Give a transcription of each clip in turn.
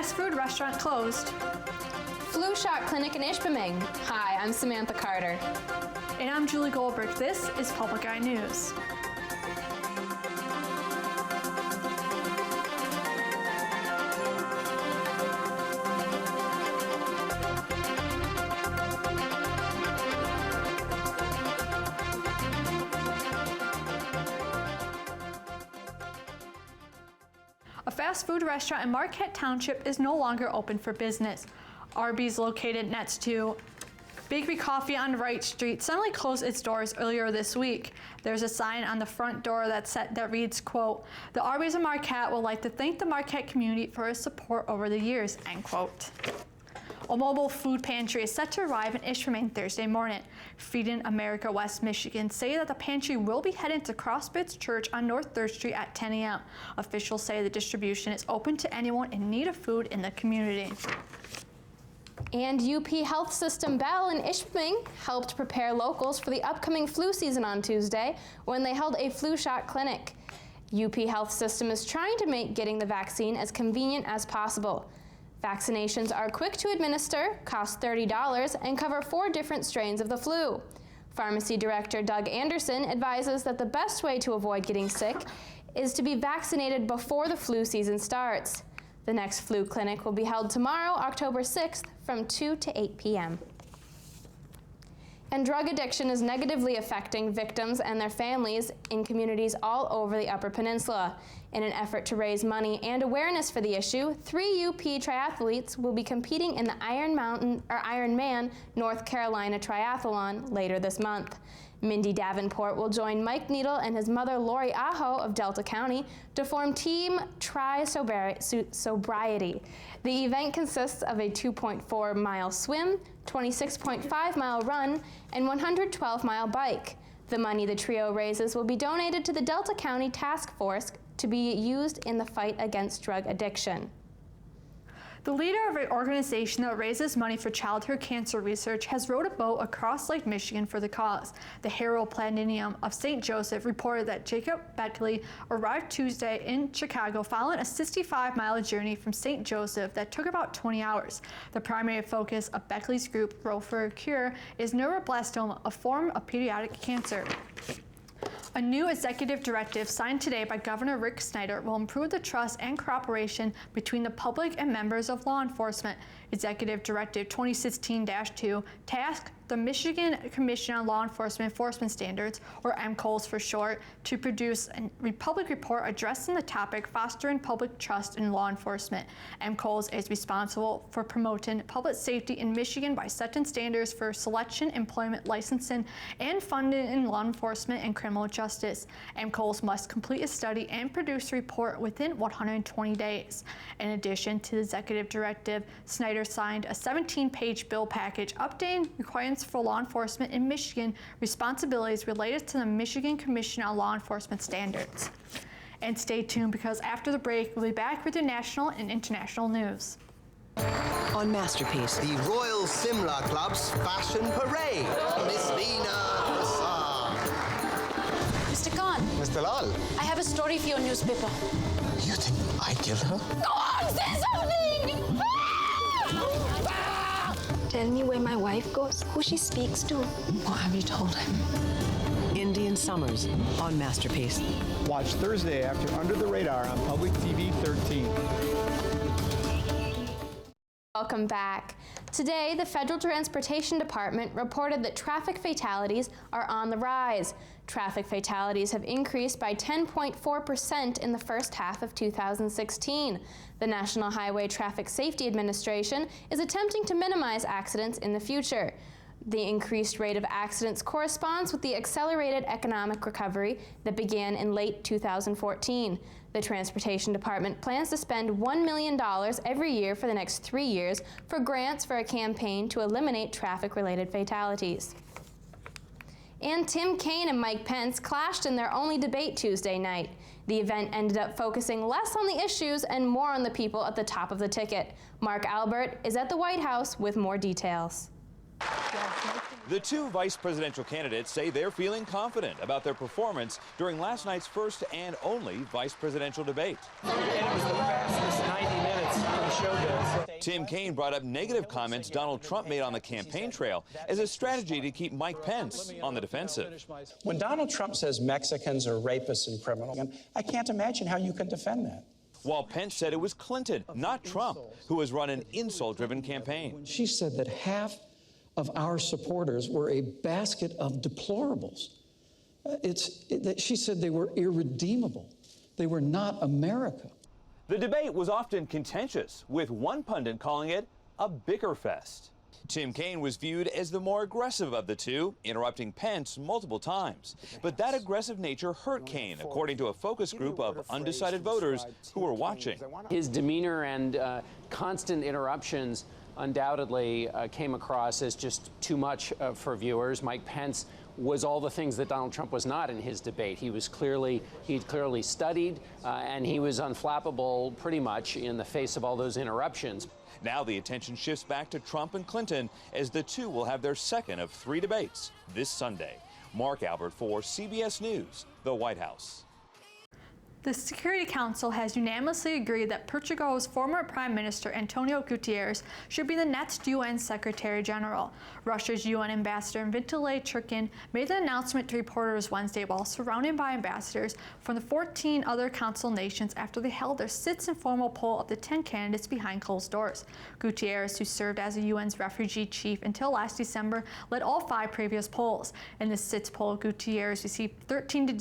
fast food restaurant closed. Flu shot clinic in Ishpeming. Hi, I'm Samantha Carter. And I'm Julie Goldberg. This is Public Eye News. A fast food restaurant in Marquette Township is no longer open for business. Arby's, located next to Bakery Coffee on Wright Street, suddenly closed its doors earlier this week. There's a sign on the front door that reads, quote, "The Arby's of Marquette would like to thank the Marquette community for its support over the years," end quote. A mobile food pantry is set to arrive in Ishpeming Thursday morning. Feeding America West Michigan say that the pantry will be headed to Crossbits Church on North 3rd Street at 10 a.m. Officials say the distribution is open to anyone in need of food in the community. And UP Health System Bell in Ishpeming helped prepare locals for the upcoming flu season on Tuesday when they held a flu shot clinic. UP Health System is trying to make getting the vaccine as convenient as possible. Vaccinations are quick to administer, cost $30, and cover 4 different strains of the flu. Pharmacy Director Doug Anderson advises that the best way to avoid getting sick is to be vaccinated before the flu season starts. The next flu clinic will be held tomorrow, October 6th, from 2 to 8 p.m. And drug addiction is negatively affecting victims and their families in communities all over the Upper Peninsula. In an effort to raise money and awareness for the issue, 3 UP triathletes will be competing in the Ironman North Carolina Triathlon later this month. Mindy Davenport will join Mike Needle and his mother Lori Aho of Delta County to form Team Tri-Sobriety. The event consists of a 2.4-mile swim, 26.5-mile run, and 112-mile bike. The money the trio raises will be donated to the Delta County Task Force to be used in the fight against drug addiction. The leader of an organization that raises money for childhood cancer research has rowed a boat across Lake Michigan for the cause. The Herald Planetarium of St. Joseph reported that Jacob Beckley arrived Tuesday in Chicago following a 65-mile journey from St. Joseph that took about 20 hours. The primary focus of Beckley's group, Row for a Cure, is neuroblastoma, a form of pediatric cancer. A new executive directive signed today by Governor Rick Snyder will improve the trust and cooperation between the public and members of law enforcement. Executive Directive 2016-2 tasked the Michigan Commission on Law Enforcement Standards, or MCOLS for short, to produce a public report addressing the topic fostering public trust in law enforcement. MCOLS is responsible for promoting public safety in Michigan by setting standards for selection, employment, licensing, and funding in law enforcement and criminal justice. MCOLS must complete a study and produce a report within 120 days. In addition to the executive directive, Snyder signed a 17-page bill package updating requirements for law enforcement in Michigan, responsibilities related to the Michigan Commission on Law Enforcement Standards. And stay tuned, because after the break, we'll be back with your national and international news. On Masterpiece, the Royal Simla Club's Fashion Parade. Miss Lena Prasad. Mr. Khan. Mr. Lal. I have a story for your newspaper. You think I killed her? Go on, say something! Tell me where my wife goes, who she speaks to. What have you told him? Indian Summers on Masterpiece. Watch Thursday after Under the Radar on Public TV 13. Welcome back. Today, the Federal Transportation Department reported that traffic fatalities are on the rise. Traffic fatalities have increased by 10.4% in the first half of 2016. The National Highway Traffic Safety Administration is attempting to minimize accidents in the future. The increased rate of accidents corresponds with the accelerated economic recovery that began in late 2014. The Transportation Department plans to spend $1 million every year for the next 3 years for grants for a campaign to eliminate traffic-related fatalities. And Tim Kaine and Mike Pence clashed in their only debate Tuesday night. The event ended up focusing less on the issues and more on the people at the top of the ticket. Mark Albert is at the White House with more details. Yes, The two vice presidential candidates say they're feeling confident about their performance during last night's first and only vice presidential debate. And it was the fastest 90 minutes in showbiz. Tim Kaine brought up negative comments Donald Trump made on the campaign trail as a strategy to keep Mike Pence on the defensive. When Donald Trump says Mexicans are rapists and criminals, I can't imagine how you can defend that. While Pence said it was Clinton, not Trump, who has run an insult-driven campaign. She said that half of our supporters were a basket of deplorables. She said they were irredeemable. They were not America. The debate was often contentious, with one pundit calling it a bickerfest. Tim Kaine was viewed as the more aggressive of the two, interrupting Pence multiple times. But that aggressive nature hurt Kaine, according to a focus group of undecided voters who were watching. His demeanor and constant interruptions undoubtedly came across as just too much for viewers. Mike Pence was all the things that Donald Trump was not in his debate. He'd clearly studied, and he was unflappable pretty much in the face of all those interruptions. Now the attention shifts back to Trump and Clinton as the two will have their second of 3 debates this Sunday. Mark Albert for CBS News, the White House. The Security Council has unanimously agreed that Portugal's former Prime Minister Antonio Guterres should be the next UN Secretary General. Russia's UN Ambassador Vitaly Churkin made the announcement to reporters Wednesday while surrounded by ambassadors from the 14 other Council nations after they held their sixth informal poll of the 10 candidates behind closed doors. Guterres, who served as the UN's refugee chief until last December, led all 5 previous polls. In the sixth poll, Guterres received 13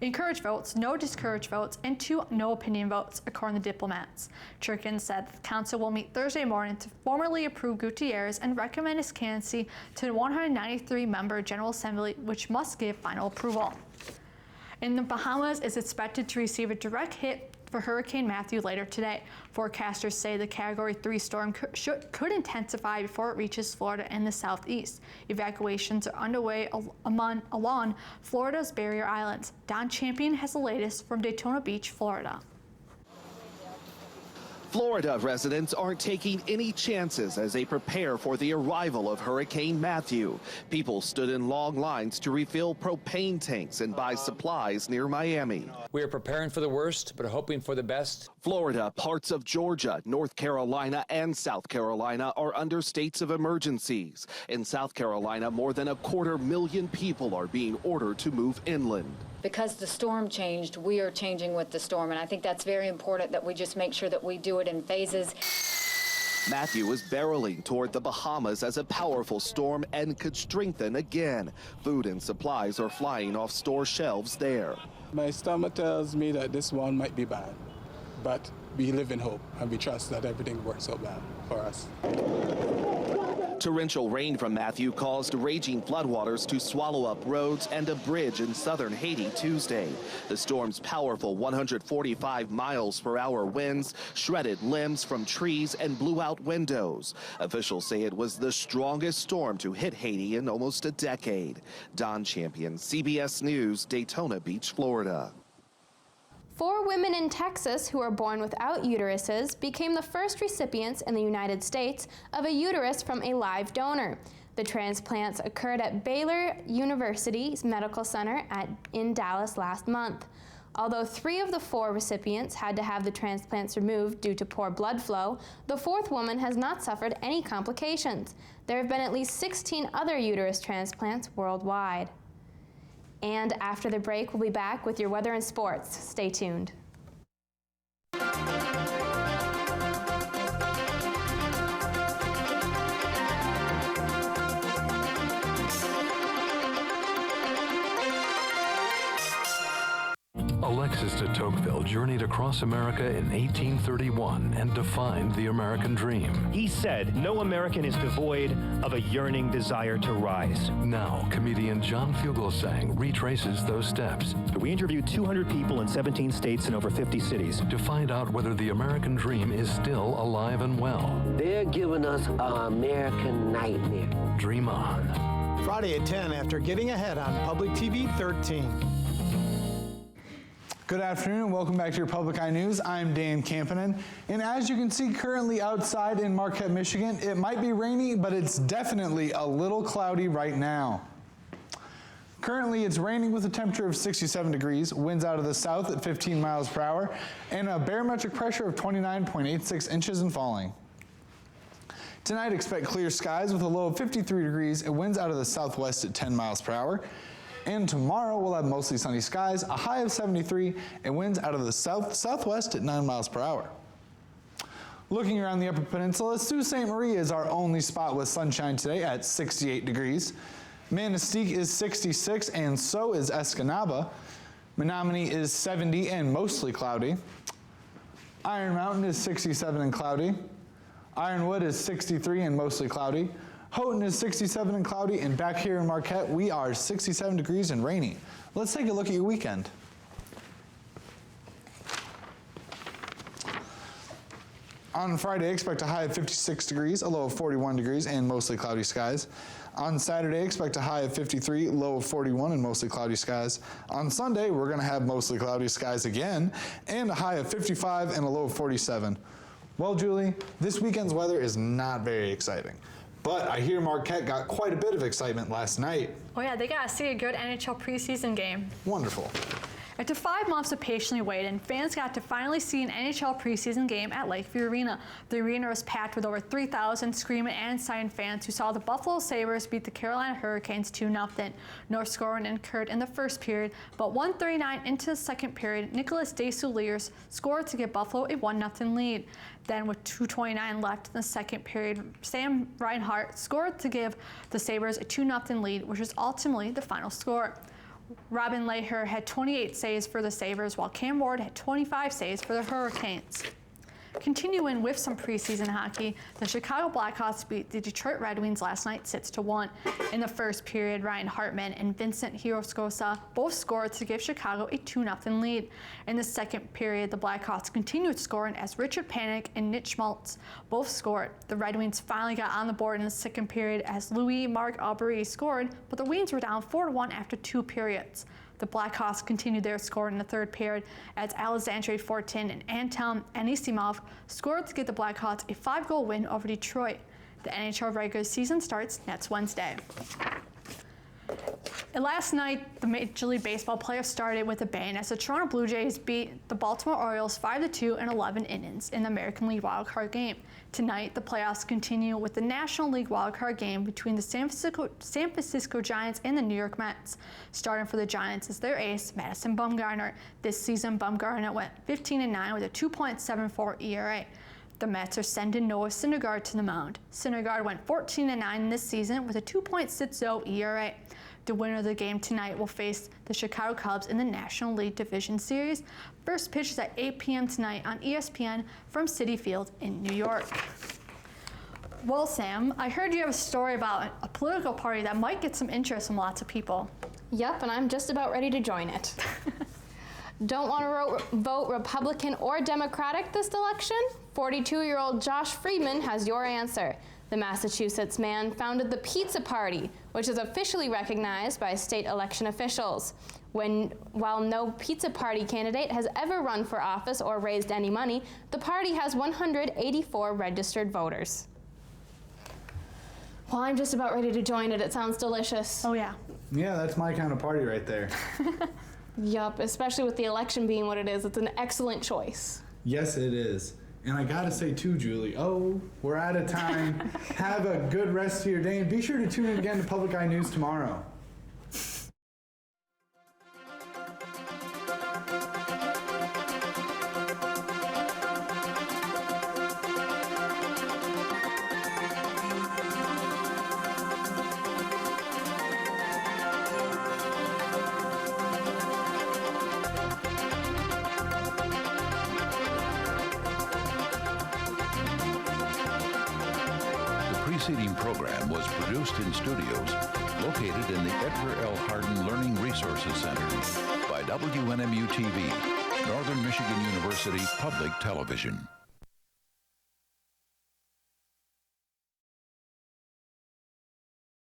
encouraged votes, no discouraged votes, and 2 no opinion votes, according to diplomats. Churkin said the council will meet Thursday morning to formally approve Guterres and recommend his candidacy to the 193-member General Assembly, which must give final approval. In the Bahamas is expected to receive a direct hit for Hurricane Matthew later today. Forecasters say the Category 3 storm could intensify before it reaches Florida and the southeast. Evacuations are underway along Florida's barrier islands. Don Champion has the latest from Daytona Beach, Florida. Florida residents aren't taking any chances as they prepare for the arrival of Hurricane Matthew. People stood in long lines to refill propane tanks and buy supplies near Miami. We are preparing for the worst, but hoping for the best. Florida, parts of Georgia, North Carolina, and South Carolina are under states of emergencies. In South Carolina, more than 250,000 people are being ordered to move inland. Because the storm changed, we are changing with the storm, and I think that's very important that we just make sure that we do it in phases. Matthew is barreling toward the Bahamas as a powerful storm and could strengthen again. Food and supplies are flying off store shelves there. My stomach tells me that this one might be bad, but we live in hope and we trust that everything works out well for us. Torrential rain from Matthew caused raging floodwaters to swallow up roads and a bridge in southern Haiti Tuesday. The storm's powerful 145 miles per hour winds shredded limbs from trees and blew out windows. Officials say it was the strongest storm to hit Haiti in almost a decade. Don Champion, CBS News, Daytona Beach, Florida. 4 women in Texas who were born without uteruses became the first recipients in the United States of a uterus from a live donor. The transplants occurred at Baylor University's Medical Center in Dallas last month. Although 3 of the 4 recipients had to have the transplants removed due to poor blood flow, the 4th woman has not suffered any complications. There have been at least 16 other uterus transplants worldwide. And after the break, we'll be back with your weather and sports. Stay tuned. Alexis de Tocqueville journeyed across America in 1831 and defined the American dream. He said, "No American is devoid of a yearning desire to rise." Now, comedian John Fugelsang retraces those steps. We interviewed 200 people in 17 states and over 50 cities to find out whether the American dream is still alive and well. They're giving us an American nightmare. Dream on. Friday at 10 after getting ahead on Public TV 13. Good afternoon and welcome back to your Public Eye News. I'm Dan Kampanen, and as you can see currently outside in Marquette, Michigan, it might be rainy, but it's definitely a little cloudy right now. Currently, it's raining with a temperature of 67 degrees, winds out of the south at 15 miles per hour, and a barometric pressure of 29.86 inches and falling. Tonight, expect clear skies with a low of 53 degrees and winds out of the southwest at 10 miles per hour. And tomorrow, we'll have mostly sunny skies, a high of 73, and winds out of the southwest at 9 miles per hour. Looking around the Upper Peninsula, Sault Ste. Marie is our only spot with sunshine today at 68 degrees. Manistee is 66, and so is Escanaba. Menominee is 70 and mostly cloudy. Iron Mountain is 67 and cloudy. Ironwood is 63 and mostly cloudy. Houghton is 67 and cloudy, and back here in Marquette, we are 67 degrees and rainy. Let's take a look at your weekend. On Friday, expect a high of 56 degrees, a low of 41 degrees, and mostly cloudy skies. On Saturday, expect a high of 53, low of 41, and mostly cloudy skies. On Sunday, we're going to have mostly cloudy skies again, and a high of 55 and a low of 47. Well, Julie, this weekend's weather is not very exciting. But I hear Marquette got quite a bit of excitement last night. Oh yeah, they got to see a good NHL preseason game. Wonderful. After 5 months of patiently waiting, fans got to finally see an NHL preseason game at Lakeview Arena. The arena was packed with over 3,000 screaming and excited fans who saw the Buffalo Sabres beat the Carolina Hurricanes 2-0. No scoring occurred in the first period, but 1:39 into the second period, Nicolas Desouliers scored to give Buffalo a 1-0 lead. Then with 2:29 left in the second period, Sam Reinhart scored to give the Sabres a 2-0 lead, which was ultimately the final score. Robin Lehrer had 28 saves for the Sabres, while Cam Ward had 25 saves for the Hurricanes. Continuing with some preseason hockey, the Chicago Blackhawks beat the Detroit Red Wings last night 6-1. In the first period, Ryan Hartman and Vincent Hiroskosa both scored to give Chicago a 2-0 lead. In the second period, the Blackhawks continued scoring as Richard Panik and Nick Schmaltz both scored. The Red Wings finally got on the board in the second period as Louis-Marc Aubry scored, but the Wings were down 4-1 after 2 periods. The Blackhawks continued their score in the third period as Alexandre Fortin and Anton Anisimov scored to give the Blackhawks a 5-goal win over Detroit. The NHL regular season starts next Wednesday. And last night, the Major League Baseball playoffs started with a bang as the Toronto Blue Jays beat the Baltimore Orioles 5-2 in 11 innings in the American League wildcard game. Tonight, the playoffs continue with the National League wildcard game between the San Francisco Giants and the New York Mets. Starting for the Giants is their ace, Madison Bumgarner. This season, Bumgarner went 15-9 with a 2.74 ERA. The Mets are sending Noah Syndergaard to the mound. Syndergaard went 14-9 this season with a 2.60 ERA. The winner of the game tonight will face the Chicago Cubs in the National League Division Series. First pitch is at 8 p.m. tonight on ESPN from Citi Field in New York. Well, Sam, I heard you have a story about a political party that might get some interest from lots of people. Yep, and I'm just about ready to join it. Don't want to vote Republican or Democratic this election? 42-year-old Josh Friedman has your answer. The Massachusetts man founded the Pizza Party, which is officially recognized by state election officials. While no Pizza Party candidate has ever run for office or raised any money, the party has 184 registered voters. Well, I'm just about ready to join it. It sounds delicious. Oh, yeah. Yeah, that's my kind of party right there. Yup, especially with the election being what it is. It's an excellent choice. Yes, it is. And I gotta say too, Julie, we're out of time. Have a good rest of your day, and be sure to tune in again to Public Eye News tomorrow. The preceding program was produced in studios located in the Edgar L. Hardin Learning Resources Center by WNMU-TV, Northern Michigan University Public Television.